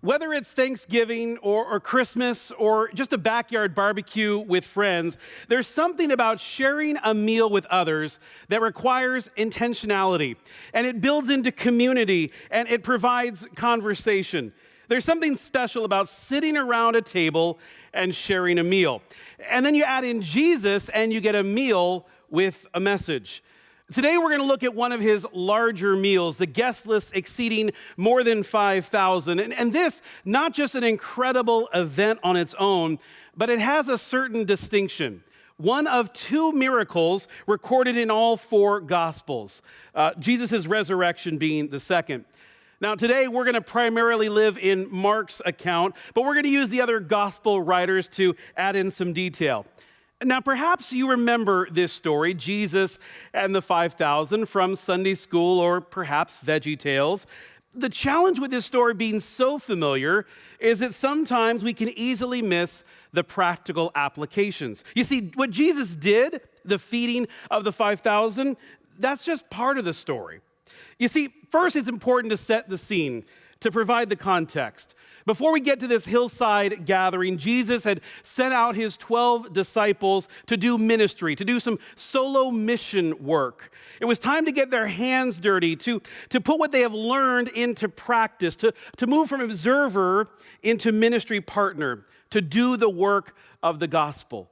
Whether it's Thanksgiving or Christmas or just a backyard barbecue with friends, there's something about sharing a meal with others that requires intentionality, and it builds into community, and it provides conversation. There's something special about sitting around a table and sharing a meal. And then you add in Jesus, and you get a meal with a message. Today, we're going to look at one of his larger meals, the guest list exceeding more than 5,000. And this, not just an incredible event on its own, but it has a certain distinction. One of two miracles recorded in all four Gospels, Jesus' resurrection being the second. Now, today, we're going to primarily live in Mark's account, but we're going to use the other Gospel writers to add in some detail. Now, perhaps you remember this story, Jesus and the 5,000, from Sunday school or perhaps Veggie Tales. The challenge with this story being so familiar is that sometimes we can easily miss the practical applications. You see, what Jesus did, the feeding of the 5,000, that's just part of the story. You see, first it's important to set the scene, to provide the context. Before we get to this hillside gathering, Jesus had sent out his 12 disciples to do ministry, to do some solo mission work. It was time to get their hands dirty, to put what they have learned into practice, to move from observer into ministry partner, to do the work of the gospel.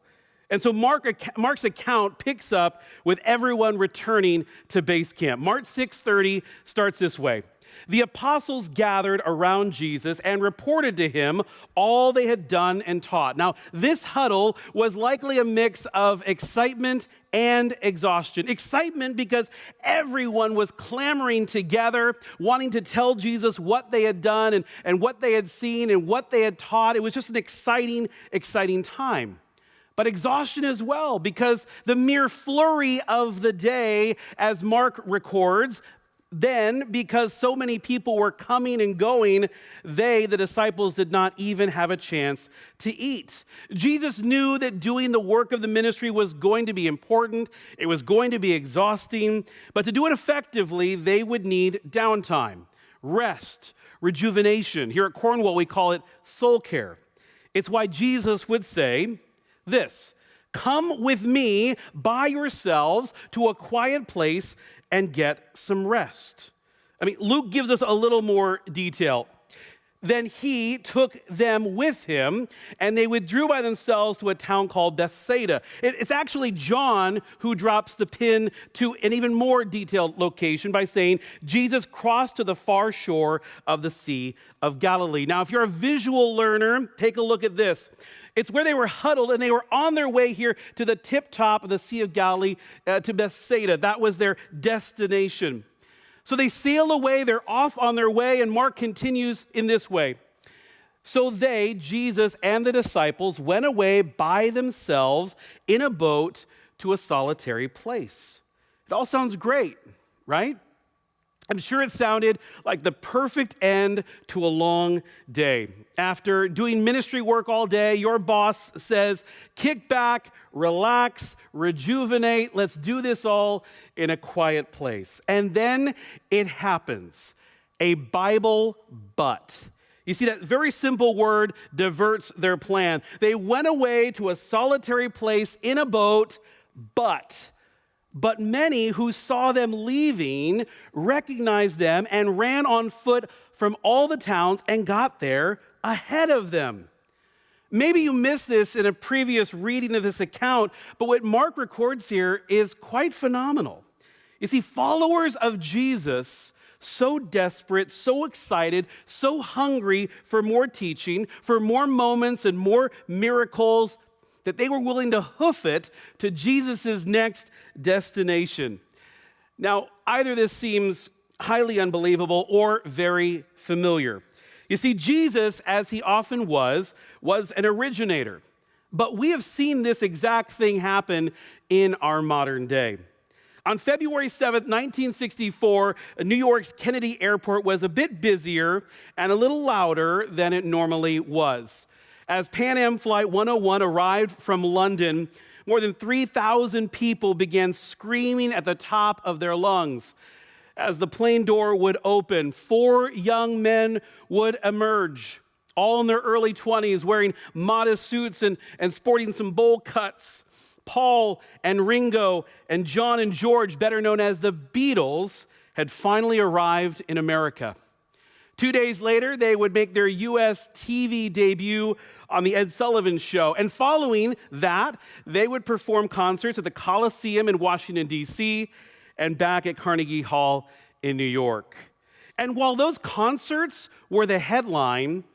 And so Mark's account picks up with everyone returning to base camp. Mark 6:30 starts this way. The apostles gathered around Jesus and reported to him all they had done and taught. Now, this huddle was likely a mix of excitement and exhaustion. Excitement because everyone was clamoring together, wanting to tell Jesus what they had done and what they had seen and what they had taught. It was just an exciting time. But exhaustion as well, because the mere flurry of the day, as Mark records, then, because so many people were coming and going, the disciples, did not even have a chance to eat. Jesus knew that doing the work of the ministry was going to be important. It was going to be exhausting. But to do it effectively, they would need downtime, rest, rejuvenation. Here at Cornwall, we call it soul care. It's why Jesus would say this: "Come with me by yourselves to a quiet place and get some rest." I mean, Luke gives us a little more detail. Then he took them with him, and they withdrew by themselves to a town called Bethsaida. It's actually John who drops the pin to an even more detailed location by saying Jesus crossed to the far shore of the Sea of Galilee. Now, if you're a visual learner, take a look at this. It's where they were huddled, and they were on their way here to the tip top of the Sea of Galilee, to Bethsaida. That was their destination. So they sail away, they're off on their way, and Mark continues in this way. So they, Jesus and the disciples, went away by themselves in a boat to a solitary place. It all sounds great, right? I'm sure it sounded like the perfect end to a long day. After doing ministry work all day, your boss says, kick back, relax, rejuvenate. Let's do this all in a quiet place. And then it happens. A Bible but. You see, that very simple word diverts their plan. They went away to a solitary place in a boat, But many who saw them leaving recognized them and ran on foot from all the towns and got there ahead of them. Maybe you missed this in a previous reading of this account, but what Mark records here is quite phenomenal. You see, followers of Jesus, so desperate, so excited, so hungry for more teaching, for more moments and more miracles, that they were willing to hoof it to Jesus' next destination. Now, either this seems highly unbelievable or very familiar. You see, Jesus, as he often was an originator. But we have seen this exact thing happen in our modern day. On February 7th, 1964, New York's Kennedy Airport was a bit busier and a little louder than it normally was. As Pan Am Flight 101 arrived from London, more than 3,000 people began screaming at the top of their lungs. as the plane door would open, 4 young men would emerge, all in their early 20s, wearing modest suits and sporting some bowl cuts. Paul and Ringo and John and George, better known as the Beatles, had finally arrived in America. 2 days later, they would make their U.S. TV debut on The Ed Sullivan Show. And following that, they would perform concerts at the Coliseum in Washington, D.C., and back at Carnegie Hall in New York. And while those concerts were the headline,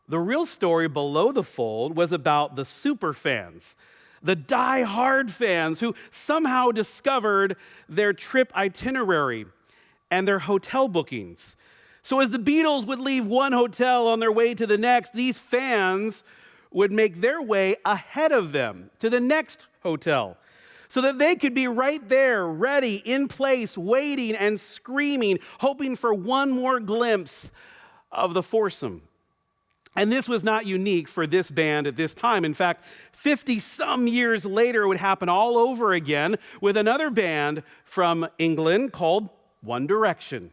the real story below the fold was about the super fans, the die-hard fans who somehow discovered their trip itinerary and their hotel bookings. So as the Beatles would leave one hotel on their way to the next, these fans would make their way ahead of them to the next hotel so that they could be right there, ready, in place, waiting and screaming, hoping for one more glimpse of the foursome. And this was not unique for this band at this time. In fact, 50-some years later, it would happen all over again with another band from England called One Direction.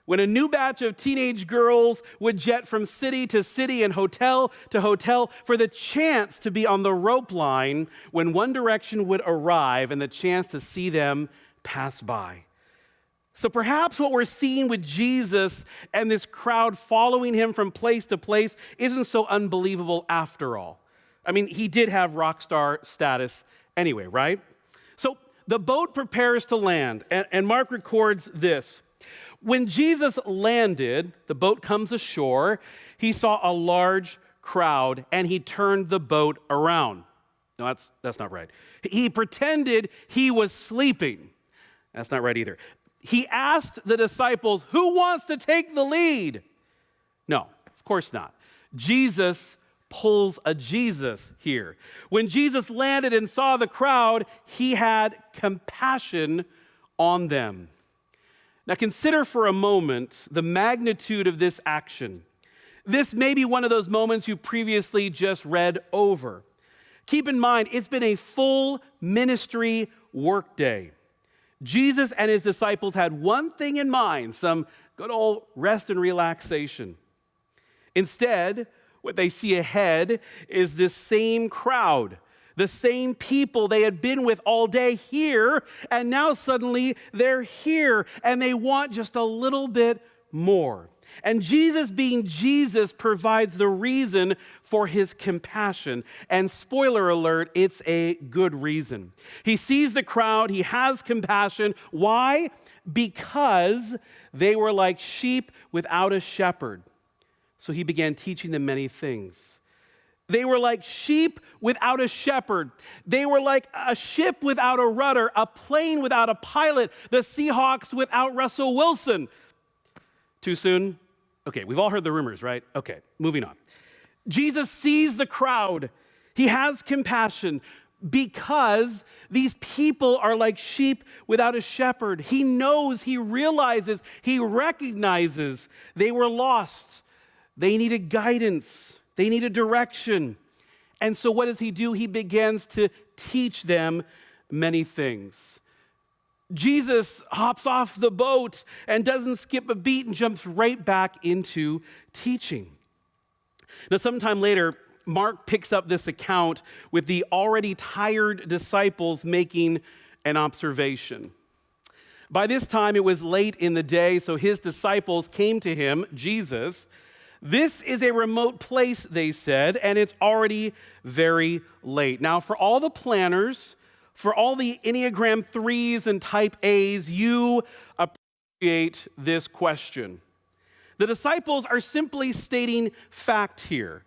When a new batch of teenage girls would jet from city to city and hotel to hotel for the chance to be on the rope line when One Direction would arrive and the chance to see them pass by. So perhaps what we're seeing with Jesus and this crowd following him from place to place isn't so unbelievable after all. I mean, he did have rock star status anyway, right? So the boat prepares to land, and Mark records this. When Jesus landed, the boat comes ashore, he saw a large crowd, and he turned the boat around. No, that's not right. He pretended he was sleeping. That's not right either. He asked the disciples, who wants to take the lead? No, of course not. Jesus pulls a Jesus here. When Jesus landed and saw the crowd, he had compassion on them. Now consider for a moment the magnitude of this action. This may be one of those moments you previously just read over. Keep in mind, it's been a full ministry workday. Jesus and his disciples had one thing in mind, some good old rest and relaxation. Instead, what they see ahead is this same crowd, the same people they had been with all day here, and now suddenly they're here, and they want just a little bit more. And Jesus, being Jesus, provides the reason for his compassion. And spoiler alert, it's a good reason. He sees the crowd, he has compassion. Why? Because they were like sheep without a shepherd. So he began teaching them many things. They were like sheep without a shepherd. They were like a ship without a rudder, a plane without a pilot, the Seahawks without Russell Wilson. Too soon? Okay, we've all heard the rumors, right? Okay, moving on. Jesus sees the crowd. He has compassion because these people are like sheep without a shepherd. He knows, he realizes, he recognizes they were lost. They needed guidance. They needed direction. And so what does he do? He begins to teach them many things. Jesus hops off the boat and doesn't skip a beat and jumps right back into teaching. Now, sometime later, Mark picks up this account with the already tired disciples making an observation. By this time, it was late in the day, so his disciples came to him, Jesus. This is a remote place, they said, and it's already very late. Now, for all the planners, for all the Enneagram 3s and type A's, you appreciate this question. The disciples are simply stating fact here.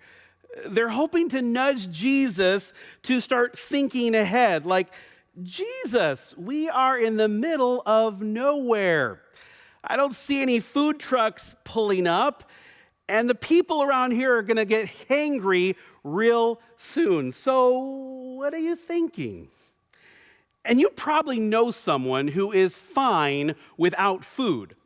They're hoping to nudge Jesus to start thinking ahead, like, Jesus, we are in the middle of nowhere. I don't see any food trucks pulling up, and the people around here are going to get hangry real soon. So what are you thinking? And you probably know someone who is fine without food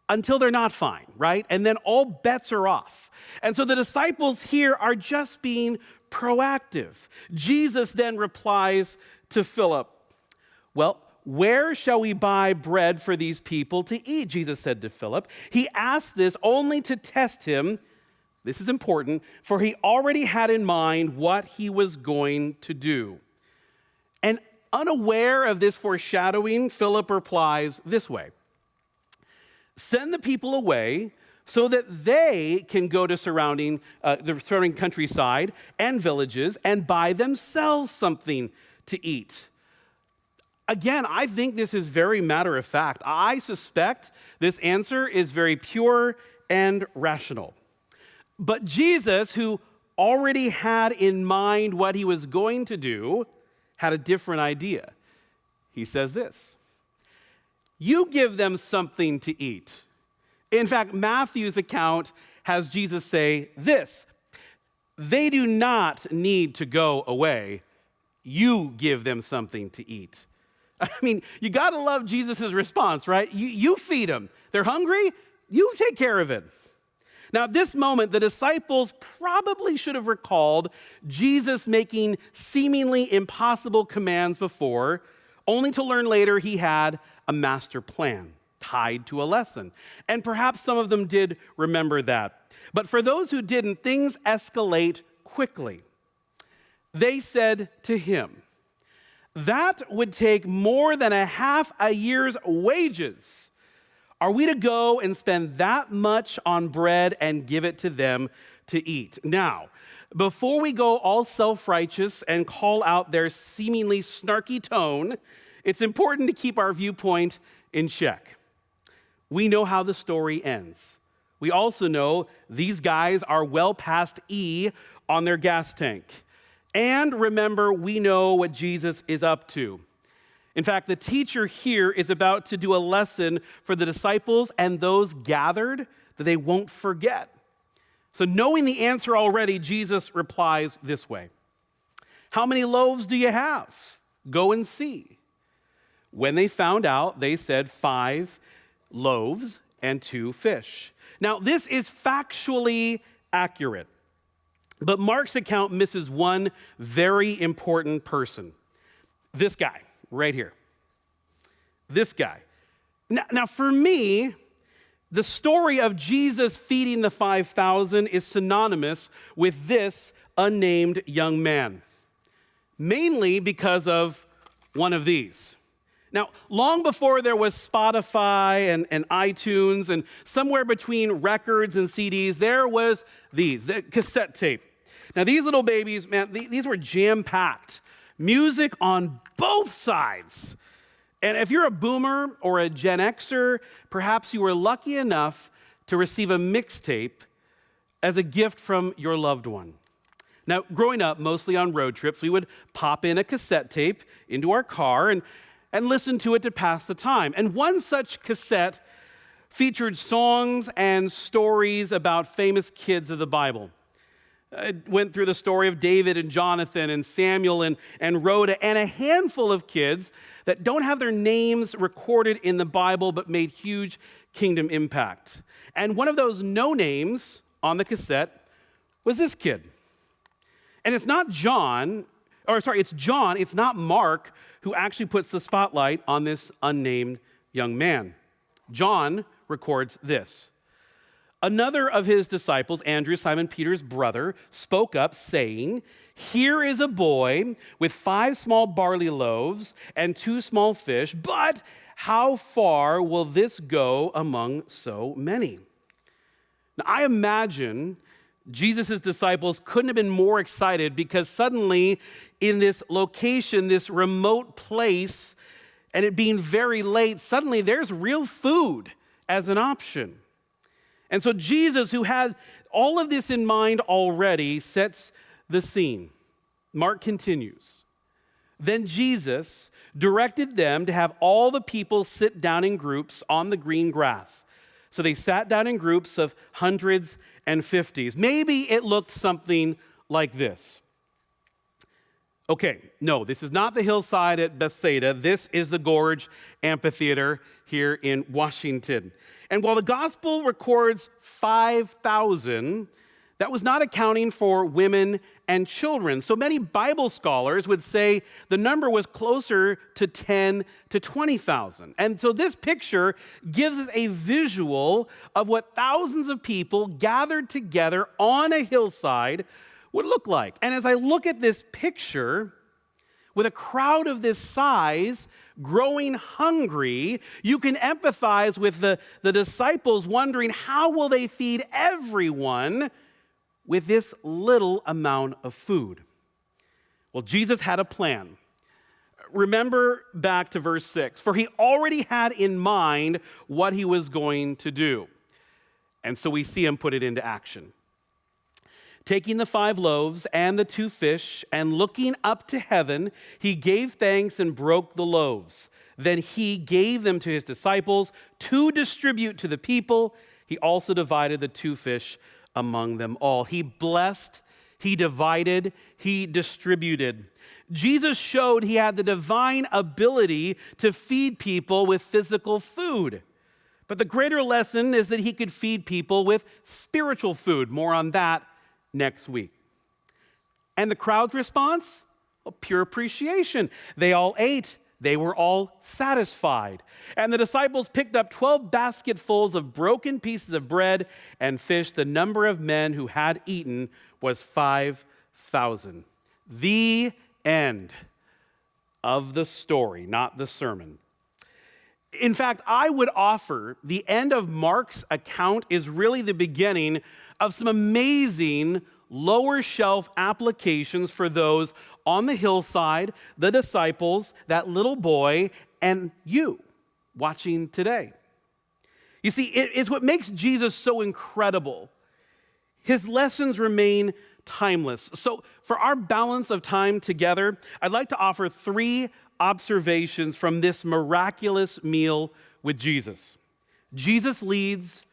until they're not fine, right? And then all bets are off. And so the disciples here are just being proactive. Jesus then replies to Philip, well, where shall we buy bread for these people to eat? Jesus said to Philip. He asked this only to test him. This is important, for he already had in mind what he was going to do. And unaware of this foreshadowing, Philip replies this way: send the people away so that they can go to the surrounding countryside and villages and buy themselves something to eat. Again, I think this is very matter of fact. I suspect this answer is very pure and rational. But Jesus, who already had in mind what he was going to do, had a different idea. He says this: you give them something to eat. In fact, Matthew's account has Jesus say this: they do not need to go away. You give them something to eat. I mean, you got to love Jesus' response, right? You feed them. They're hungry, you take care of it. Now, at this moment, the disciples probably should have recalled Jesus making seemingly impossible commands before, only to learn later he had a master plan tied to a lesson. And perhaps some of them did remember that. But for those who didn't, things escalate quickly. They said to him, that would take more than a half a year's wages. Are we to go and spend that much on bread and give it to them to eat? Now, before we go all self-righteous and call out their seemingly snarky tone, it's important to keep our viewpoint in check. We know how the story ends. We also know these guys are well past E on their gas tank. And remember, we know what Jesus is up to. In fact, the teacher here is about to do a lesson for the disciples and those gathered that they won't forget. So knowing the answer already, Jesus replies this way: how many loaves do you have? Go and see. When they found out, they said 5 loaves and 2 fish. Now, this is factually accurate, but Mark's account misses one very important person. This guy right here. This guy. Now, for me, the story of Jesus feeding the 5,000 is synonymous with this unnamed young man, mainly because of one of these. Now, long before there was Spotify and iTunes, and somewhere between records and CDs, there was the cassette tape. Now, these little babies, man, these were jam-packed. Music on both sides. And if you're a boomer or a Gen Xer, perhaps you were lucky enough to receive a mixtape as a gift from your loved one. Now, growing up, mostly on road trips, we would pop in a cassette tape into our car and listen to it to pass the time. And one such cassette featured songs and stories about famous kids of the Bible. It went through the story of David and Jonathan and Samuel and Rhoda and a handful of kids that don't have their names recorded in the Bible but made huge kingdom impact. And one of those no names on the cassette was this kid. And it's John, it's not Mark who actually puts the spotlight on this unnamed young man. John records this: another of his disciples, Andrew, Simon Peter's brother, spoke up saying, here is a boy with 5 small barley loaves and 2 small fish, but how far will this go among so many? Now, I imagine Jesus' disciples couldn't have been more excited because suddenly in this location, this remote place, and it being very late, suddenly there's real food as an option. And so Jesus, who had all of this in mind already, sets the scene. Mark continues. Then Jesus directed them to have all the people sit down in groups on the green grass. So they sat down in groups of hundreds and 50s. Maybe it looked something like this. Okay, no, this is not the hillside at Bethsaida. This is the Gorge Amphitheater here in Washington. And while the gospel records 5,000, That was not accounting for women and children. So many Bible scholars would say the number was closer to 10 to 20,000. And so this picture gives us a visual of what thousands of people gathered together on a hillside would look like. And as I look at this picture, with a crowd of this size growing hungry, you can empathize with the disciples wondering how will they feed everyone with this little amount of food. Well, Jesus had a plan. Remember back to verse 6, for he already had in mind what he was going to do. And so we see him put it into action. Taking the 5 loaves and the 2 fish, and looking up to heaven, he gave thanks and broke the loaves. Then he gave them to his disciples to distribute to the people. He also divided the 2 fish among them all. He blessed, he divided, he distributed. Jesus showed he had the divine ability to feed people with physical food. But the greater lesson is that he could feed people with spiritual food. More on that next week. And the crowd's response? Well, pure appreciation. They all ate. They were all satisfied. And the disciples picked up 12 basketfuls of broken pieces of bread and fish. The number of men who had eaten was 5,000. The end of the story, not the sermon. In fact, I would offer the end of Mark's account is really the beginning of some amazing lower shelf applications for those on the hillside, the disciples, that little boy, and you watching today. You see, it's what makes Jesus so incredible. His lessons remain timeless. So for our balance of time together, I'd like to offer 3 observations from this miraculous meal with Jesus. Jesus leads,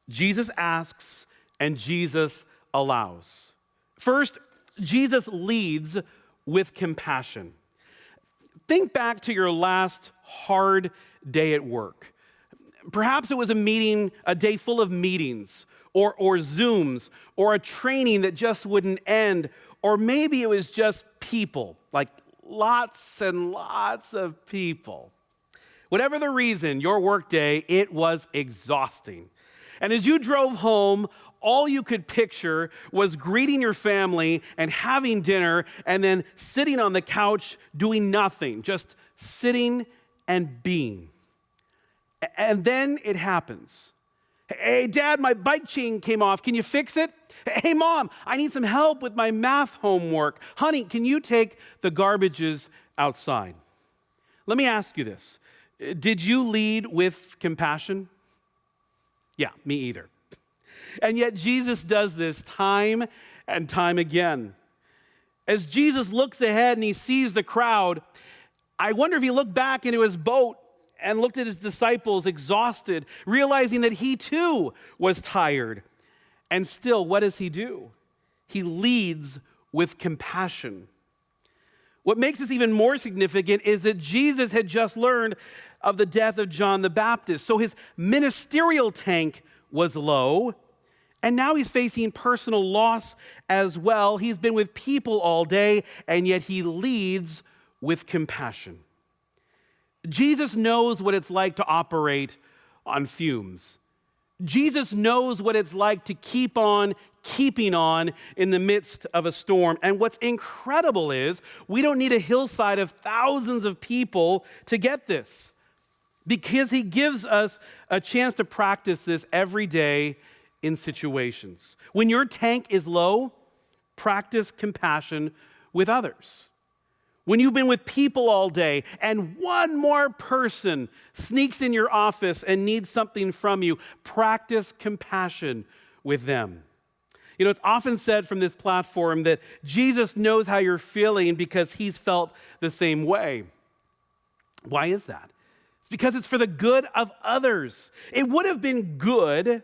Jesus asks, and Jesus allows. First, Jesus leads with compassion. Think back to your last hard day at work. Perhaps it was a day full of meetings or Zooms or a training that just wouldn't end, or maybe it was just people, like lots and lots of people. Whatever the reason, your work day, it was exhausting. And as you drove home, all you could picture was greeting your family and having dinner and then sitting on the couch doing nothing, just sitting and being. And then it happens. Hey, Dad, my bike chain came off. Can you fix it? Hey, Mom, I need some help with my math homework. Honey, can you take the garbages outside? Let me ask you this. Did you lead with compassion? Yeah, me either. And yet Jesus does this time and time again. As Jesus looks ahead and he sees the crowd, I wonder if he looked back into his boat and looked at his disciples exhausted, realizing that he too was tired. And still, what does he do? He leads with compassion. What makes this even more significant is that Jesus had just learned of the death of John the Baptist. So his ministerial tank was low, and now he's facing personal loss as well. He's been with people all day, and yet he leads with compassion. Jesus knows what it's like to operate on fumes. Jesus knows what it's like to keep on keeping on in the midst of a storm. And what's incredible is we don't need a hillside of thousands of people to get this, because he gives us a chance to practice this every day in situations. When your tank is low, practice compassion with others. When you've been with people all day and one more person sneaks in your office and needs something from you, practice compassion with them. You know, it's often said from this platform that Jesus knows how you're feeling because he's felt the same way. Why is that? It's because it's for the good of others. It would have been good,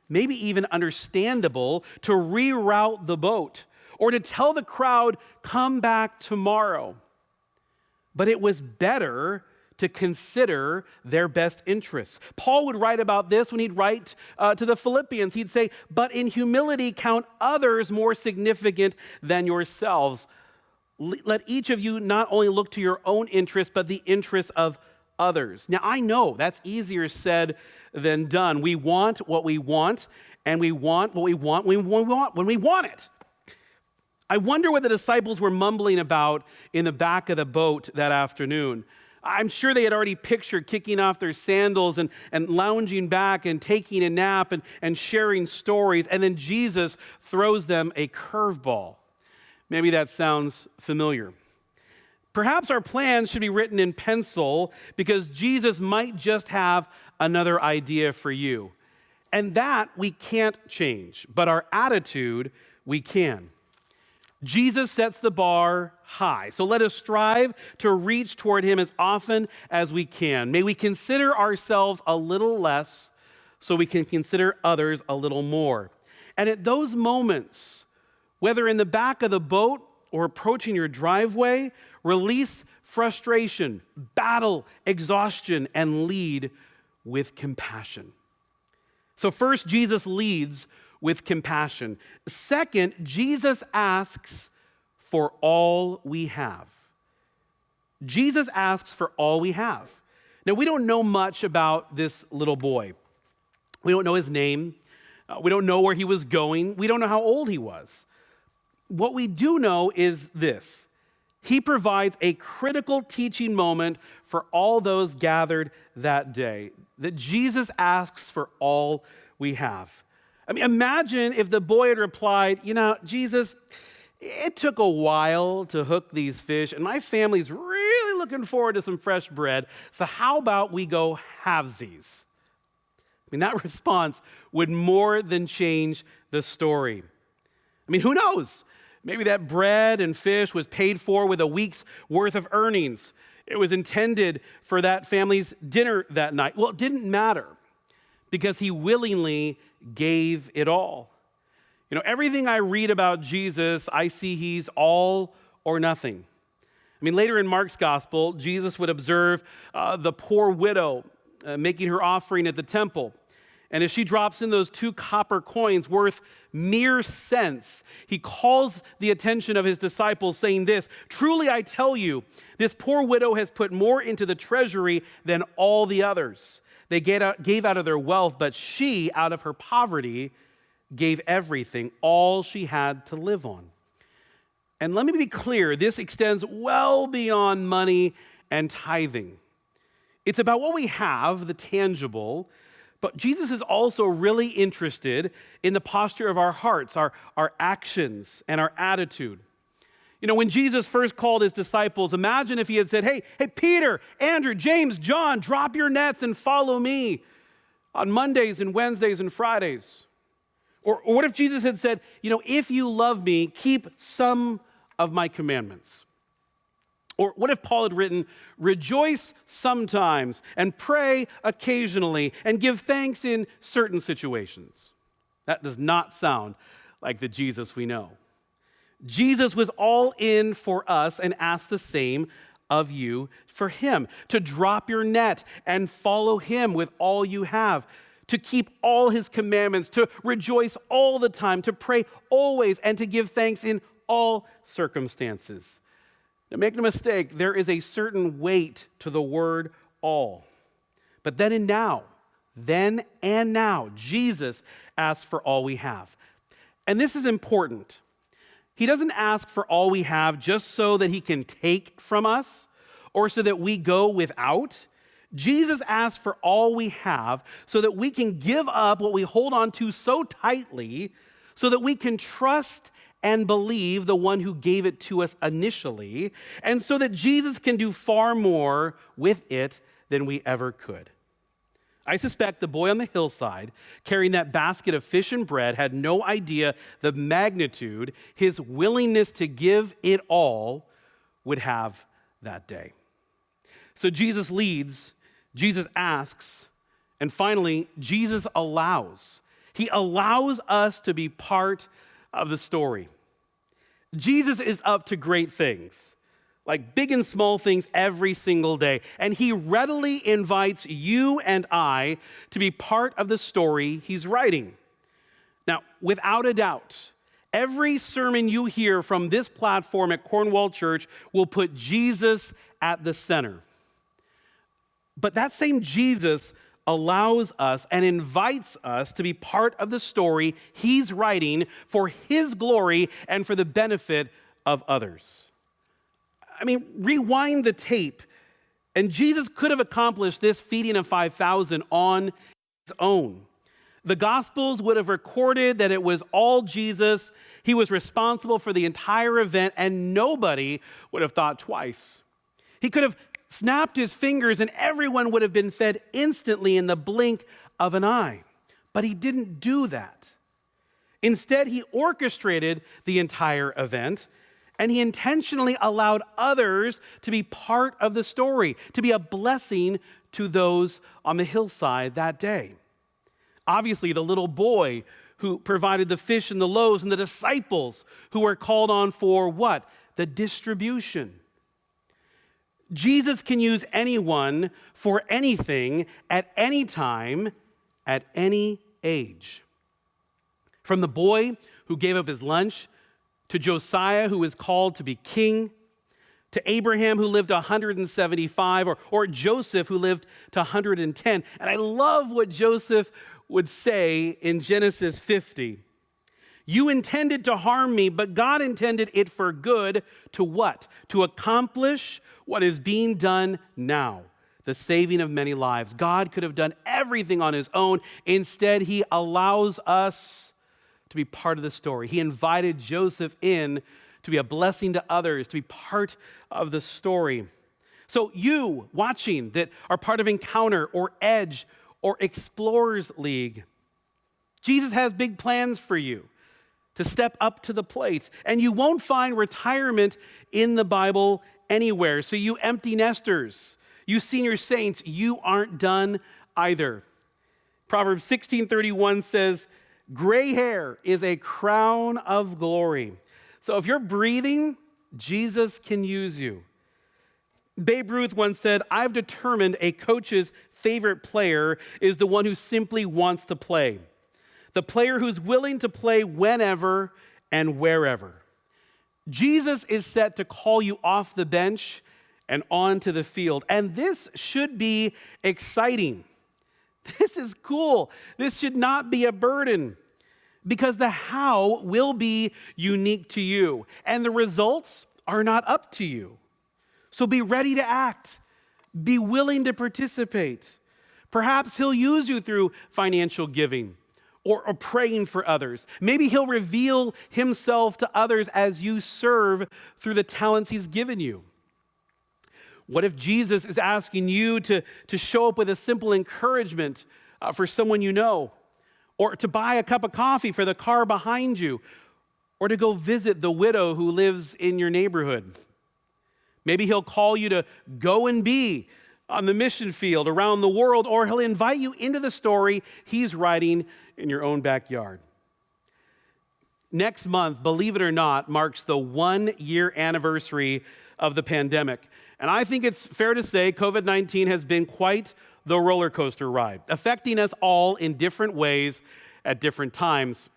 maybe even understandable, to reroute the boat or to tell the crowd, come back tomorrow. But it was better to consider their best interests. Paul would write about this when he'd write to the Philippians. He'd say, "But in humility count others more significant than yourselves. Let each of you not only look to your own interests, but the interests of others." Now, I know that's easier said than done. We want what we want, and we want what we want when we want it. I wonder what the disciples were mumbling about in the back of the boat that afternoon. I'm sure they had already pictured kicking off their sandals and lounging back and taking a nap and sharing stories, and then Jesus throws them a curveball. Maybe that sounds familiar. Perhaps our plans should be written in pencil because Jesus might just have another idea for you. And that we can't change, but our attitude we can. Jesus sets the bar high, so let us strive to reach toward him as often as we can. May we consider ourselves a little less so we can consider others a little more. And at those moments, whether in the back of the boat or approaching your driveway, release frustration, battle exhaustion, and lead with compassion. So first, Jesus leads with compassion. Second, Jesus asks for all we have. Jesus asks for all we have. Now, we don't know much about this little boy. We don't know his name. We don't know where he was going. We don't know how old he was. What we do know is this: he provides a critical teaching moment for all those gathered that day, that Jesus asks for all we have. I mean, imagine if the boy had replied, "Jesus, it took a while to hook these fish, and my family's really looking forward to some fresh bread, so how about we go halvesies?" I mean, that response would more than change the story. I mean, who knows? Maybe that bread and fish was paid for with a week's worth of earnings. It was intended for that family's dinner that night. Well, it didn't matter because he willingly gave it all. Everything I read about Jesus, I see he's all or nothing. I mean, later in Mark's gospel, Jesus would observe the poor widow making her offering at the temple. And as she drops in those 2 copper coins worth mere cents, he calls the attention of his disciples saying this: "Truly I tell you, this poor widow has put more into the treasury than all the others. They gave out of their wealth, but she, out of her poverty, gave everything, all she had to live on." And let me be clear, this extends well beyond money and tithing. It's about what we have, the tangible, but Jesus is also really interested in the posture of our hearts, our actions, and our attitude. When Jesus first called his disciples, imagine if he had said, hey, Peter, Andrew, James, John, drop your nets and follow me on Mondays and Wednesdays and Fridays. Or what if Jesus had said, if you love me, keep some of my commandments? Or what if Paul had written, rejoice sometimes and pray occasionally and give thanks in certain situations? That does not sound like the Jesus we know. Jesus was all in for us and asked the same of you for him, to drop your net and follow him with all you have, to keep all his commandments, to rejoice all the time, to pray always, and to give thanks in all circumstances. Now, make no mistake, there is a certain weight to the word all. But then and now, Jesus asks for all we have. And this is important. He doesn't ask for all we have just so that he can take from us or so that we go without. Jesus asks for all we have so that we can give up what we hold on to so tightly so that we can trust and believe the one who gave it to us initially, and so that Jesus can do far more with it than we ever could. I suspect the boy on the hillside carrying that basket of fish and bread had no idea the magnitude his willingness to give it all would have that day. So Jesus leads, Jesus asks, and finally, Jesus allows. He allows us to be part of the story. Jesus is up to great things. like big and small things every single day. And he readily invites you and I to be part of the story he's writing. Now, without a doubt, every sermon you hear from this platform at Cornwall Church will put Jesus at the center. But that same Jesus allows us and invites us to be part of the story he's writing for his glory and for the benefit of others. I mean, rewind the tape, and Jesus could have accomplished this feeding of 5,000 on his own. The Gospels would have recorded that it was all Jesus. He was responsible for the entire event, and nobody would have thought twice. He could have snapped his fingers, and everyone would have been fed instantly in the blink of an eye. But he didn't do that. Instead, he orchestrated the entire event, and he intentionally allowed others to be part of the story, to be a blessing to those on the hillside that day. Obviously, the little boy who provided the fish and the loaves, and the disciples who were called on for what? The distribution. Jesus can use anyone for anything at any time, at any age. From the boy who gave up his lunch, to Josiah, who was called to be king, to Abraham, who lived 175, or Joseph, who lived to 110. And I love what Joseph would say in Genesis 50. You intended to harm me, but God intended it for good to what? To accomplish what is being done now, the saving of many lives. God could have done everything on his own. Instead, he allows us to be part of the story. He invited Joseph in to be a blessing to others, to be part of the story. So you watching that are part of Encounter or Edge or Explorers League, Jesus has big plans for you to step up to the plate. And you won't find retirement in the Bible anywhere. So you empty nesters, you senior saints, you aren't done either. Proverbs 16:31 says, gray hair is a crown of glory. So if you're breathing, Jesus can use you. Babe Ruth once said, I've determined a coach's favorite player is the one who simply wants to play. The player who's willing to play whenever and wherever. Jesus is set to call you off the bench and onto the field. And this should be exciting. This is cool. This should not be a burden because the how will be unique to you and the results are not up to you. So be ready to act. Be willing to participate. Perhaps he'll use you through financial giving or praying for others. Maybe he'll reveal himself to others as you serve through the talents he's given you. What if Jesus is asking you to show up with a simple encouragement for someone you know, or to buy a cup of coffee for the car behind you, or to go visit the widow who lives in your neighborhood? Maybe he'll call you to go and be on the mission field around the world, or he'll invite you into the story he's writing in your own backyard. Next month, believe it or not, marks the 1-year anniversary of the pandemic. And I think it's fair to say COVID-19 has been quite the roller coaster ride, affecting us all in different ways at different times.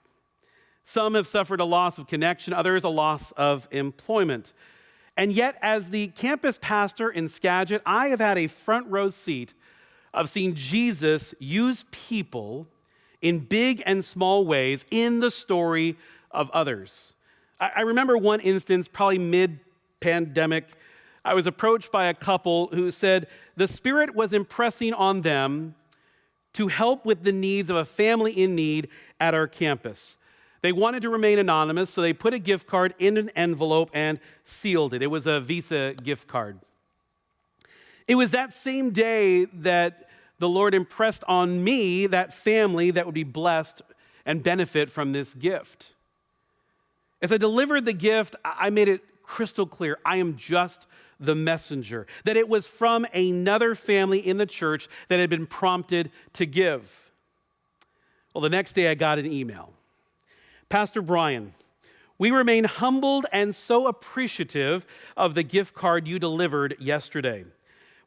Some have suffered a loss of connection, others a loss of employment. And yet, as the campus pastor in Skagit, I have had a front row seat of seeing Jesus use people in big and small ways in the story of others. I remember one instance, probably mid-pandemic. I was approached by a couple who said the Spirit was impressing on them to help with the needs of a family in need at our campus. They wanted to remain anonymous, so they put a gift card in an envelope and sealed it. It was a Visa gift card. It was that same day that the Lord impressed on me that family that would be blessed and benefit from this gift. As I delivered the gift, I made it crystal clear, I am just the messenger, that it was from another family in the church that had been prompted to give. Well, the next day I got an email. Pastor Bryon, We remain humbled and so appreciative of the gift card you delivered yesterday.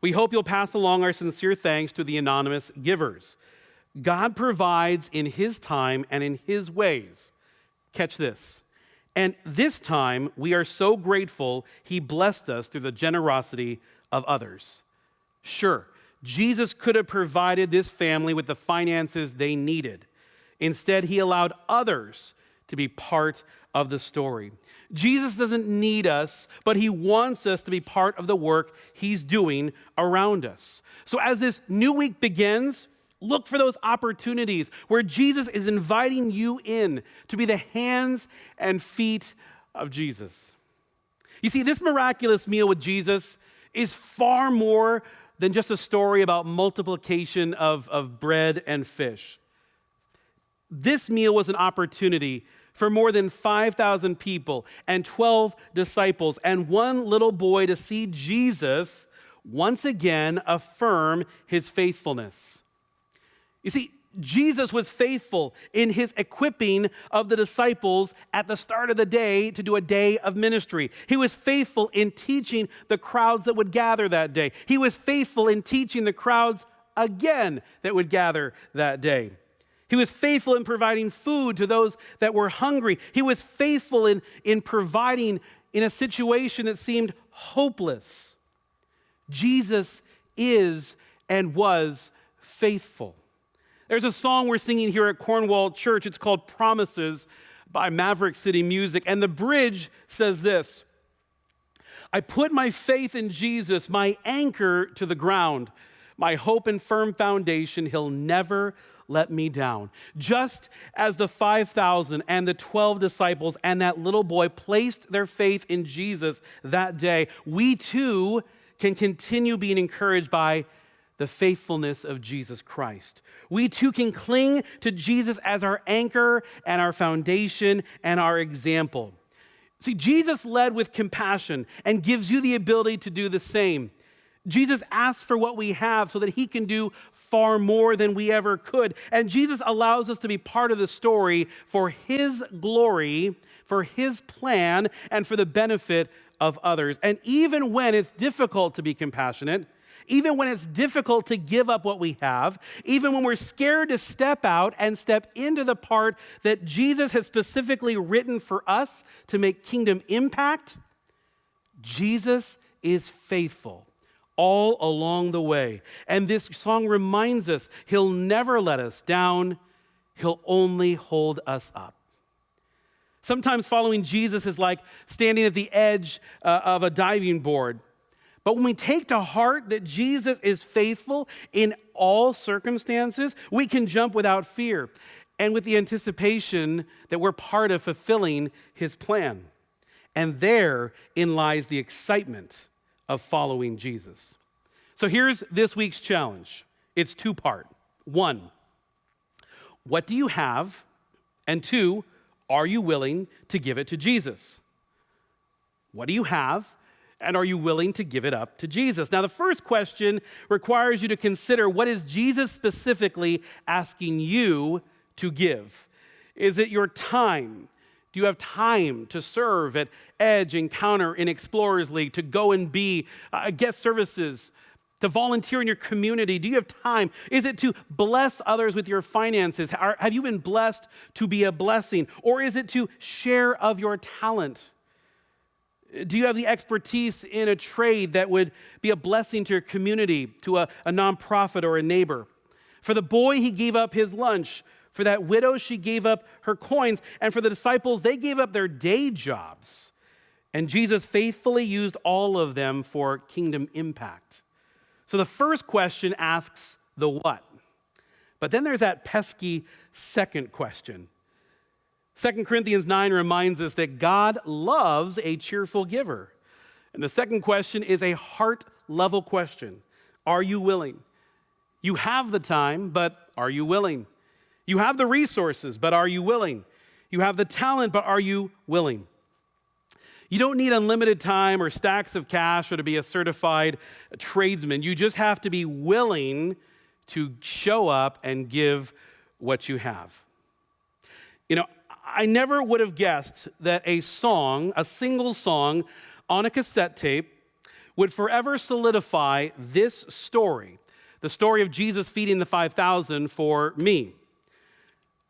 We hope you'll pass along our sincere thanks to the anonymous givers. God provides in his time and in his ways. Catch this. And this time, we are so grateful he blessed us through the generosity of others. Sure, Jesus could have provided this family with the finances they needed. Instead, he allowed others to be part of the story. Jesus doesn't need us, but he wants us to be part of the work he's doing around us. So as this new week begins, look for those opportunities where Jesus is inviting you in to be the hands and feet of Jesus. You see, this miraculous meal with Jesus is far more than just a story about multiplication of bread and fish. This meal was an opportunity for more than 5,000 people and 12 disciples and one little boy to see Jesus once again affirm his faithfulness. You see, Jesus was faithful in his equipping of the disciples at the start of the day to do a day of ministry. He was faithful in teaching the crowds that would gather that day. He was faithful in teaching the crowds again that would gather that day. He was faithful in providing food to those that were hungry. He was faithful in providing in a situation that seemed hopeless. Jesus is and was faithful. There's a song we're singing here at Cornwall Church. It's called Promises by Maverick City Music. And the bridge says this: I put my faith in Jesus, my anchor to the ground, my hope and firm foundation. He'll never let me down. Just as the 5,000 and the 12 disciples and that little boy placed their faith in Jesus that day, we too can continue being encouraged by the faithfulness of Jesus Christ. We too can cling to Jesus as our anchor and our foundation and our example. See, Jesus led with compassion and gives you the ability to do the same. Jesus asks for what we have so that he can do far more than we ever could. And Jesus allows us to be part of the story for his glory, for his plan, and for the benefit of others. And even when it's difficult to be compassionate, even when it's difficult to give up what we have, even when we're scared to step out and step into the part that Jesus has specifically written for us to make kingdom impact, Jesus is faithful all along the way. And this song reminds us he'll never let us down. He'll only hold us up. Sometimes following Jesus is like standing at the edge of a diving board. But when we take to heart that Jesus is faithful in all circumstances, we can jump without fear and with the anticipation that we're part of fulfilling his plan. And therein lies the excitement of following Jesus. So here's this week's challenge. It's two-part. 1, what do you have? And 2, are you willing to give it to Jesus? What do you have? And are you willing to give it up to Jesus? Now, the first question requires you to consider, what is Jesus specifically asking you to give? Is it your time? Do you have time to serve at Edge, Encounter, in Explorers League, to go and be guest services, to volunteer in your community? Do you have time? Is it to bless others with your finances? Have you been blessed to be a blessing? Or is it to share of your talent? Do you have the expertise in a trade that would be a blessing to your community, to a nonprofit or a neighbor? For the boy, he gave up his lunch. For that widow, she gave up her coins. And for the disciples, they gave up their day jobs. And Jesus faithfully used all of them for kingdom impact. So the first question asks the what. But then there's that pesky second question. 2 Corinthians 9 reminds us that God loves a cheerful giver. And the second question is a heart-level question. Are you willing? You have the time, but are you willing? You have the resources, but are you willing? You have the talent, but are you willing? You don't need unlimited time or stacks of cash or to be a certified tradesman. You just have to be willing to show up and give what you have. You know, I never would have guessed that a single song on a cassette tape would forever solidify this story, the story of Jesus feeding the 5,000 for me.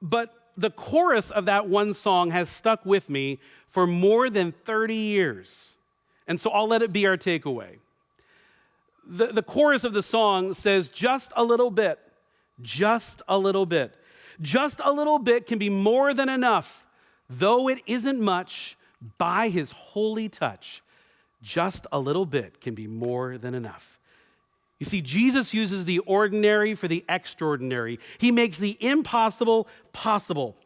But the chorus of that one song has stuck with me for more than 30 years. And so I'll let it be our takeaway. The chorus of the song says, just a little bit, just a little bit. Just a little bit can be more than enough, though it isn't much, by his holy touch. Just a little bit can be more than enough. You see, Jesus uses the ordinary for the extraordinary. He makes the impossible possible.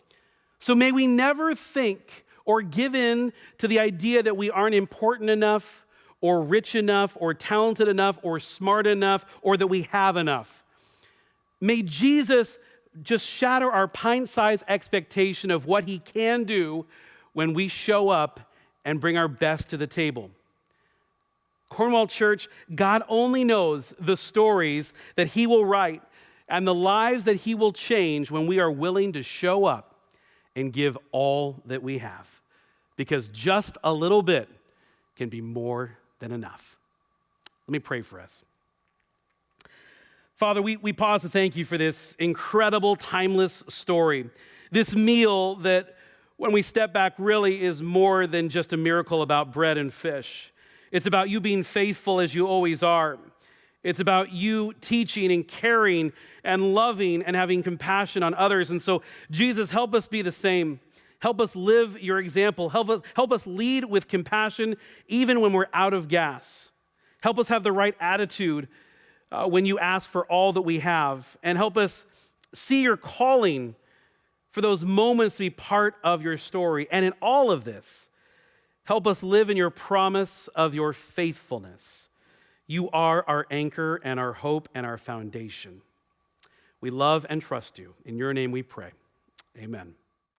So may we never think or give in to the idea that we aren't important enough or rich enough or talented enough or smart enough or that we have enough. May Jesus just shatter our pint-sized expectation of what he can do when we show up and bring our best to the table. Cornwall Church, God only knows the stories that he will write and the lives that he will change when we are willing to show up and give all that we have. Because just a little bit can be more than enough. Let me pray for us. Father, we pause to thank you for this incredible, timeless story. This meal that, when we step back, really is more than just a miracle about bread and fish. It's about you being faithful as you always are. It's about you teaching and caring and loving and having compassion on others. And so, Jesus, help us be the same. Help us live your example. Help us lead with compassion even when we're out of gas. Help us have the right attitude when you ask for all that we have. And help us see your calling for those moments to be part of your story. And in all of this, help us live in your promise of your faithfulness. You are our anchor and our hope and our foundation. We love and trust you. In your name we pray. Amen.